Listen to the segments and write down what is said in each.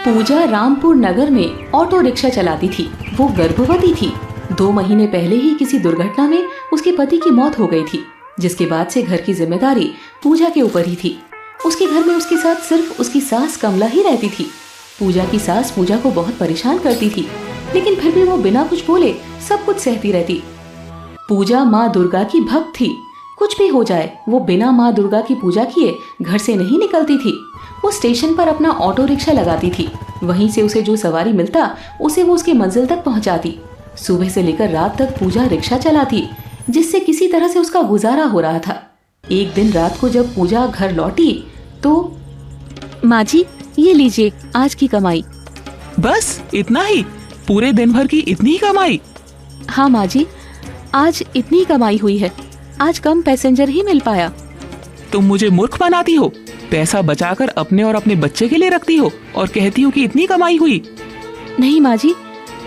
पूजा रामपुर नगर में auto rickshaw चलाती थी। वो गर्भवती थी। 2 महीने पहले ही किसी दुर्घटना में उसके पति की मौत हो गई थी, जिसके बाद से घर की जिम्मेदारी पूजा के ऊपर ही थी। उसके घर में उसके साथ सिर्फ उसकी सास कमला ही रहती थी। पूजा की सास पूजा को बहुत परेशान करती थी, लेकिन फिर भी वो बिना कुछ बोले सब कुछ सहती रहती। पूजा माँ दुर्गा की भक्त थी। कुछ भी हो जाए वो बिना माँ दुर्गा की पूजा किए घर से नहीं निकलती थी। वो स्टेशन पर अपना ऑटो रिक्शा लगाती थी। वहीं से उसे जो सवारी मिलता उसे वो उसकी मंजिल तक पहुंचाती। सुबह से लेकर रात तक पूजा रिक्शा चलाती, जिससे किसी तरह से उसका गुजारा हो रहा था। एक दिन रात को जब पूजा घर लौटी तो माँ जी, ये लीजिए आज की कमाई। बस इतना ही? पूरे दिन भर की इतनी कमाई? हाँ माँ जी, आज इतनी कमाई हुई है। आज कम पैसेंजर ही मिल पाया। तुम मुझे मूर्ख बनाती हो। पैसा बचाकर अपने और अपने बच्चे के लिए रखती हो और कहती हो कि इतनी कमाई हुई। नहीं माँ जी,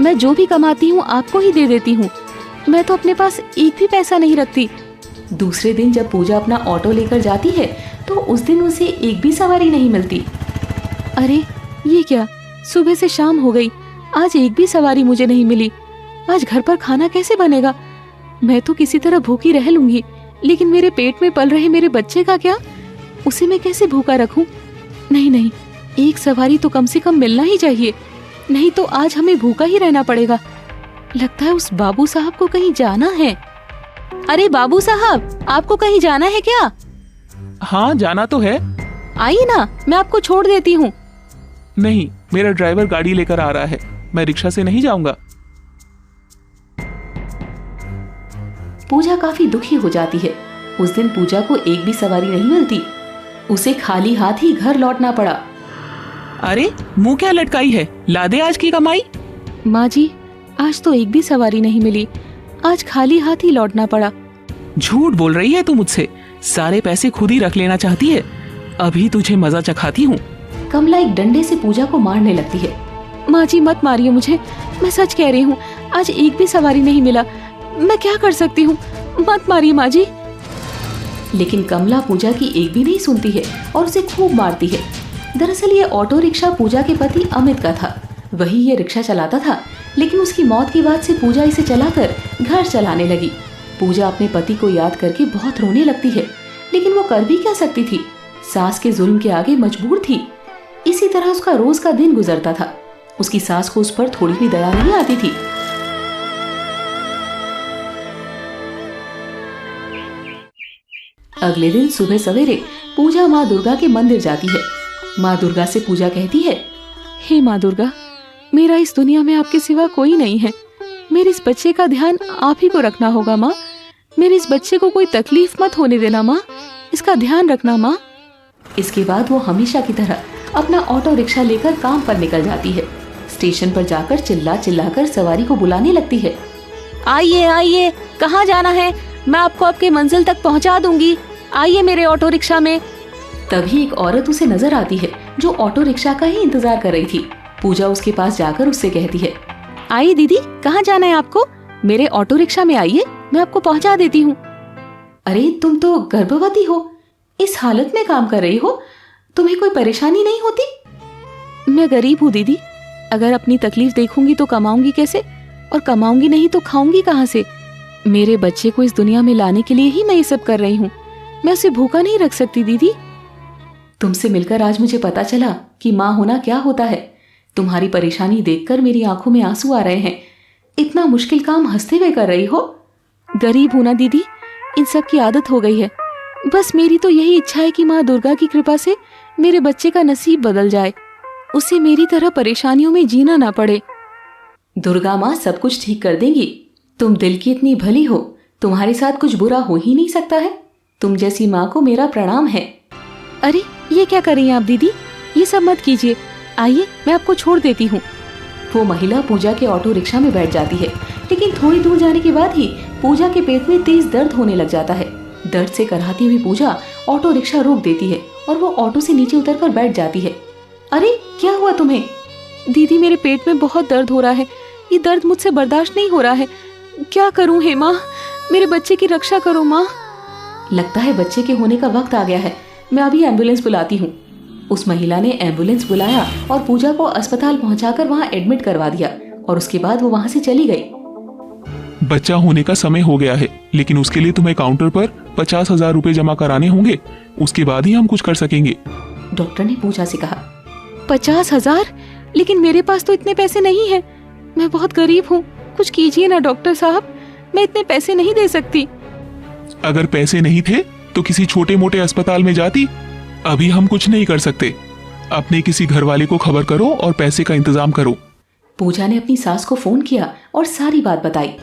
मैं जो भी कमाती हूँ आपको ही दे देती हूँ। मैं तो अपने पास एक भी पैसा नहीं रखती। दूसरे दिन जब पूजा अपना ऑटो लेकर जाती है तो उस दिन उसे एक भी सवारी नहीं मिलती। अरे ये क्या, सुबह से शाम हो गई, आज एक भी सवारी मुझे नहीं मिली। आज घर पर खाना कैसे बनेगा? मैं तो किसी तरह भूखी रह लूंगी, लेकिन मेरे पेट में पल रहे मेरे बच्चे का क्या? उसे मैं कैसे भूखा रखूं? नहीं नहीं, एक सवारी तो कम से कम मिलना ही चाहिए, नहीं तो आज हमें भूखा ही रहना पड़ेगा। लगता है उस बाबू साहब को कहीं जाना है। अरे बाबू साहब, आपको कहीं जाना है क्या? हाँ जाना तो है। आइए ना, मैं आपको छोड़ देती हूँ। नहीं, मेरा ड्राइवर गाड़ी लेकर आ रहा है, मैं रिक्शा से नहीं जाऊंगा। पूजा काफी दुखी हो जाती है। उस दिन पूजा को एक भी सवारी नहीं मिलती। उसे खाली हाथ ही घर लौटना पड़ा। अरे मुंह क्या लटकाई है, ला दे आज की कमाई। माँ जी, आज तो एक भी सवारी नहीं मिली। आज खाली हाथ ही लौटना पड़ा। झूठ बोल रही है तू मुझसे। सारे पैसे खुद ही रख लेना चाहती है। अभी तुझे मजा चखाती हूँ। कमला एक डंडे से पूजा को मारने लगती है। माँ जी मत मारिए मुझे, मैं सच कह रही हूँ। आज एक भी सवारी नहीं मिला। मैं क्या कर सकती हूँ? मत मारिए माँ जी। लेकिन कमला पूजा की एक भी नहीं सुनती है और उसे खूब मारती है। दरअसल ये ऑटो रिक्शा पूजा के पति अमित का था। वही ये रिक्शा चलाता था, लेकिन उसकी मौत के बाद से पूजा इसे चलाकर घर चलाने लगी। पूजा अपने पति को याद करके बहुत रोने लगती है, लेकिन वो कर भी क्या सकती थी? सास के जुल्म के आगे मजबूर थी। इसी तरह उसका रोज का दिन गुजरता था। उसकी सास को उस पर थोड़ी भी दया नहीं आती थी। अगले दिन सुबह सवेरे पूजा माँ दुर्गा के मंदिर जाती है। माँ दुर्गा से पूजा कहती है, हे माँ दुर्गा, मेरा इस दुनिया में आपके सिवा कोई नहीं है। मेरे इस बच्चे का ध्यान आप ही को रखना होगा माँ। मेरे इस बच्चे को कोई तकलीफ मत होने देना माँ, इसका ध्यान रखना माँ। इसके बाद वो हमेशा की तरह अपना ऑटो रिक्शा लेकर काम पर निकल जाती है। स्टेशन पर जाकर चिल्ला चिल्लाकर सवारी को बुलाने लगती है। आइए आइए, कहाँ जाना है? मैं आपको आपके मंजिल तक पहुँचा दूंगी। आइए मेरे ऑटो रिक्शा में। तभी एक औरत उसे नजर आती है जो ऑटो रिक्शा का ही इंतजार कर रही थी। पूजा उसके पास जाकर उससे कहती है, आइए दीदी, कहाँ जाना है आपको? मेरे ऑटो रिक्शा में आइए, मैं आपको पहुँचा देती हूँ। अरे तुम तो गर्भवती हो, इस हालत में काम कर रही हो, तुम्हें कोई परेशानी नहीं होती? मैं गरीब हूँ दीदी, अगर अपनी तकलीफ देखूंगी तो कमाऊंगी कैसे, और कमाऊंगी नहीं तो खाऊंगी कहाँ से? मेरे बच्चे को इस दुनिया में लाने के लिए ही मैं ये सब कर रही हूँ। मैं उसे भूखा नहीं रख सकती दीदी। तुमसे मिलकर आज मुझे पता चला कि माँ होना क्या होता है। तुम्हारी परेशानी देखकर मेरी आंखों में आंसू आ रहे हैं। इतना मुश्किल काम हंसते हुए कर रही हो। गरीब हूं ना दीदी, इन सब की आदत हो गई है। बस मेरी तो यही इच्छा है कि माँ दुर्गा की कृपा से मेरे बच्चे का नसीब बदल जाए, उसे मेरी तरह परेशानियों में जीना ना पड़े। दुर्गा माँ सब कुछ ठीक कर देंगी। तुम दिल की इतनी भली हो, तुम्हारे साथ कुछ बुरा हो ही नहीं सकता है। तुम जैसी माँ को मेरा प्रणाम है। अरे ये क्या कर रही हैं आप दीदी? ये सब मत कीजिए, आइए मैं आपको छोड़ देती हूँ। वो महिला पूजा के ऑटो रिक्शा में बैठ जाती है, लेकिन थोड़ी दूर जाने के बाद ही पूजा के पेट में तेज दर्द होने लग जाता है। दर्द से कराहती हुई पूजा ऑटो रिक्शा रोक देती है और वो ऑटो से नीचे उतरकर बैठ जाती है। अरे क्या हुआ तुम्हें? दीदी मेरे पेट में बहुत दर्द हो रहा है, ये दर्द मुझसे बर्दाश्त नहीं हो रहा है। क्या करूं हे माँ, मेरे बच्चे की रक्षा करो माँ। लगता है बच्चे के होने का वक्त आ गया है, मैं अभी एम्बुलेंस बुलाती हूँ। उस महिला ने एम्बुलेंस बुलाया और पूजा को अस्पताल पहुंचाकर वहां एडमिट करवा दिया और उसके बाद वो वहां से चली गई। बच्चा होने का समय हो गया है, लेकिन उसके लिए तुम्हें काउंटर पर 50,000 रुपए जमा कराने होंगे, उसके बाद ही हम कुछ कर सकेंगे। डॉक्टर ने पूजा से कहा। 50,000? लेकिन मेरे पास तो इतने पैसे नहीं है, मैं बहुत गरीब हूँ, कुछ कीजिए ना डॉक्टर साहब, मैं इतने पैसे नहीं दे सकती। अगर पैसे नहीं थे तो किसी छोटे मोटे अस्पताल में जाती। अभी हम कुछ नहीं कर सकते, अपने किसी घर वाले को खबर करो और पैसे का इंतजाम करो। पूजा ने अपनी सास को फोन किया और सारी बात बताई।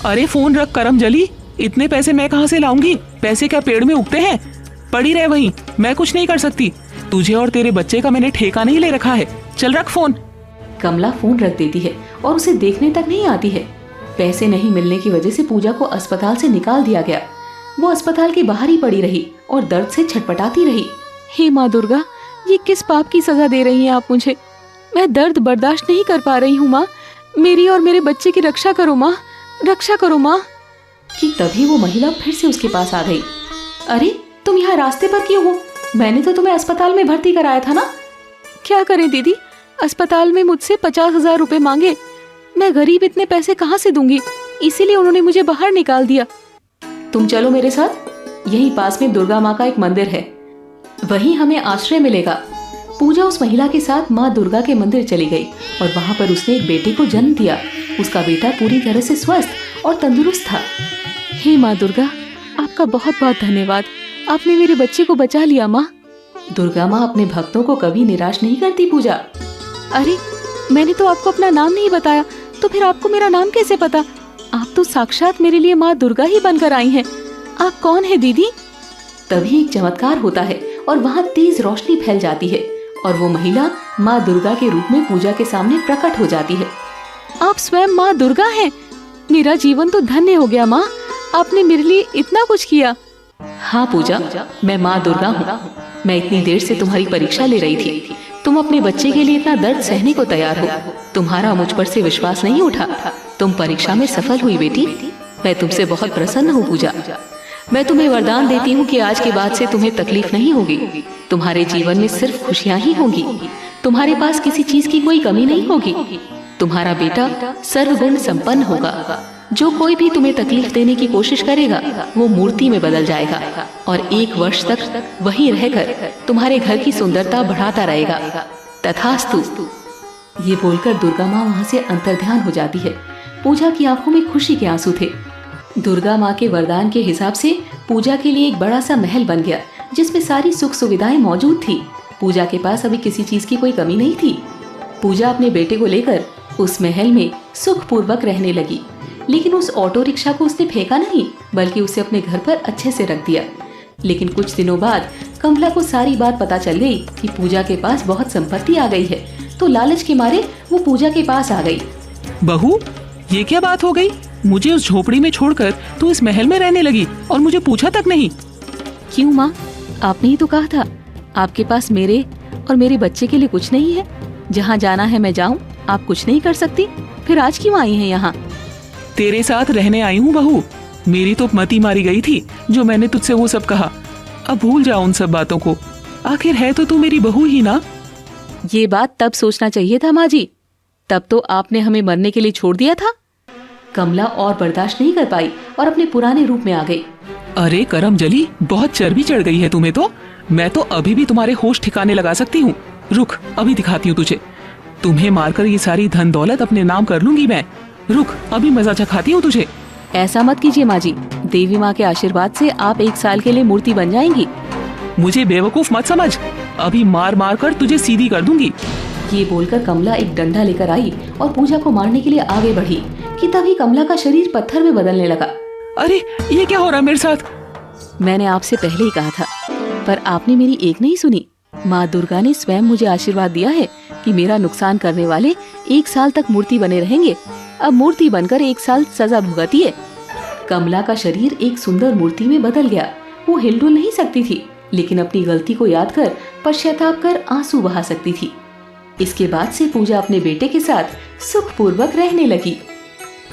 अरे फोन रख करमजली, इतने पैसे मैं कहाँ से लाऊंगी? पैसे क्या पेड़ में उगते हैं? पड़ी रहे वहीं, मैं कुछ नहीं कर सकती। तुझे और तेरे बच्चे का मैंने ठेका नहीं ले रखा है, चल रख फोन। कमला फोन रख देती है और उसे देखने तक नहीं आती है। पैसे नहीं मिलने की वजह से पूजा को अस्पताल से निकाल दिया गया। वो अस्पताल के बाहर ही पड़ी रही और दर्द से छटपटाती रही। हे माँ दुर्गा, ये किस पाप की सजा दे रही हैं आप मुझे? मैं दर्द बर्दाश्त नहीं कर पा रही हूँ माँ, मेरी और मेरे बच्चे की रक्षा करो माँ, रक्षा करो माँ। कि तभी वो महिला फिर से उसके पास आ गई। अरे तुम यहाँ रास्ते पर क्यों हो? मैंने तो तुम्हें अस्पताल में भर्ती कराया था ना। क्या करें दीदी, अस्पताल में मुझसे 50,000 रुपए मांगे, मैं गरीब इतने पैसे कहाँ से दूंगी, इसीलिए उन्होंने मुझे बाहर निकाल दिया। तुम चलो मेरे साथ, यहीं पास में दुर्गा माँ का एक मंदिर है, वहीं हमें आश्रय मिलेगा। पूजा उस महिला के साथ माँ दुर्गा के मंदिर चली गई और वहाँ पर उसने एक बेटे को जन्म दिया। उसका बेटा पूरी तरह से स्वस्थ और तंदुरुस्त था। हे माँ दुर्गा, आपका बहुत बहुत धन्यवाद, आपने मेरे बच्चे को बचा लिया माँ। दुर्गा माँ अपने भक्तों को कभी निराश नहीं करती पूजा। अरे मैंने तो आपको अपना नाम नहीं बताया, तो फिर आपको मेरा नाम कैसे पता? आप तो साक्षात मेरे लिए माँ दुर्गा ही बनकर आई हैं। आप कौन है दीदी? तभी एक चमत्कार होता है और वहाँ तेज रोशनी फैल जाती है और वो महिला माँ दुर्गा के रूप में पूजा के सामने प्रकट हो जाती है। आप स्वयं माँ दुर्गा हैं। मेरा जीवन तो धन्य हो गया माँ, आपने मेरे लिए इतना कुछ किया। हाँ पूजा, मैं माँ दुर्गा हूँ। मैं इतनी देर से तुम्हारी परीक्षा ले रही थी। तुम अपने बच्चे के लिए इतना दर्द सहने को तैयार हो। तुम्हारा मुझ पर से विश्वास नहीं उठा। तुम परीक्षा में सफल हुई बेटी। मैं तुमसे बहुत प्रसन्न हूँ पूजा। मैं तुम्हें वरदान देती हूँ कि आज के बाद से तुम्हें तकलीफ नहीं होगी। तुम्हारे जीवन में सिर्फ खुशियाँ ही होंगी। तुम्हारे पास किसी चीज की कोई कमी नहीं होगी। तुम्हारा बेटा सर्वगुण संपन्न होगा। जो कोई भी तुम्हें तकलीफ देने की कोशिश करेगा वो मूर्ति में बदल जाएगा और 1 वर्ष तक वहीं रहकर तुम्हारे घर की सुंदरता बढ़ाता रहेगा। तथास्तु। ये बोलकर दुर्गा माँ वहाँ से अंतर्ध्यान हो जाती है। पूजा की आंखों में खुशी के आंसू थे। दुर्गा माँ के वरदान के हिसाब से पूजा के लिए एक बड़ा सा महल बन गया जिसमें सारी सुख सुविधाएं मौजूद थी। पूजा के पास अभी किसी चीज की कोई कमी नहीं थी। पूजा अपने बेटे को लेकर उस महल में सुखपूर्वक रहने लगी, लेकिन उस ऑटो रिक्शा को उसने फेंका नहीं, बल्कि उसे अपने घर पर अच्छे से रख दिया। लेकिन कुछ दिनों बाद कमला को सारी बात पता चल गई कि पूजा के पास बहुत संपत्ति आ गई है, तो लालच के मारे वो पूजा के पास आ गई। बहू, ये क्या बात हो गई? मुझे उस झोपड़ी में छोड़कर तू इस महल में रहने लगी और मुझे पूछा तक नहीं। क्यों माँ, आपने ही तो कहा था आपके पास मेरे और मेरे बच्चे के लिए कुछ नहीं है। जहाँ जाना है मैं जाऊँ, आप कुछ नहीं कर सकती। फिर आज क्यों आई हैं यहाँ? तेरे साथ रहने आई हूँ बहू। मेरी तो मती मारी गई थी जो मैंने तुझसे वो सब कहा। अब भूल जाओ उन सब बातों को। आखिर है तो तू मेरी बहू ही ना। ये बात तब सोचना चाहिए था माँ जी, तब तो आपने हमें मरने के लिए छोड़ दिया था। कमला और बर्दाश्त नहीं कर पाई और अपने पुराने रूप में आ गई। अरे करमजली, बहुत चर्बी चढ़ गई है तुम्हें तो। मैं तो अभी भी तुम्हारे होश ठिकाने लगा सकती हूँ। रुक, अभी दिखाती हूँ तुझे। तुम्हें मारकर ये सारी धन दौलत अपने नाम कर लूंगी मैं। रुक, अभी मजा चखाती हूँ तुझे। ऐसा मत कीजिए माँ जी, देवी माँ के आशीर्वाद से आप 1 साल के लिए मूर्ति बन जाएंगी। मुझे बेवकूफ मत समझ, अभी मार मार कर तुझे सीधी कर दूंगी। ये बोलकर कमला एक डंडा लेकर आई और पूजा को मारने के लिए आगे बढ़ी कि तभी कमला का शरीर पत्थर में बदलने लगा। अरे ये क्या हो रहा है मेरे साथ? मैंने आपसे पहले ही कहा था, पर आपने मेरी एक नहीं सुनी। माँ दुर्गा ने स्वयं मुझे आशीर्वाद दिया है कि मेरा नुकसान करने वाले 1 साल तक मूर्ति बने रहेंगे। अब मूर्ति बनकर 1 साल सजा भुगती है। कमला का शरीर एक सुंदर मूर्ति में बदल गया। वो हिलडुल नहीं सकती थी, लेकिन अपनी गलती को याद कर पश्चाताप कर आंसू बहा सकती थी। इसके बाद से पूजा अपने बेटे के साथ सुखपूर्वक रहने लगी।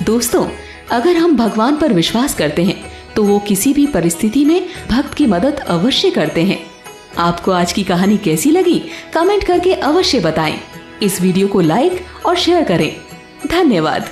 दोस्तों, अगर हम भगवान पर विश्वास करते हैं तो वो किसी भी परिस्थिति में भक्त की मदद अवश्य करते हैं। आपको आज की कहानी कैसी लगी कमेंट करके अवश्य बताएं। इस वीडियो को लाइक और शेयर करें। धन्यवाद।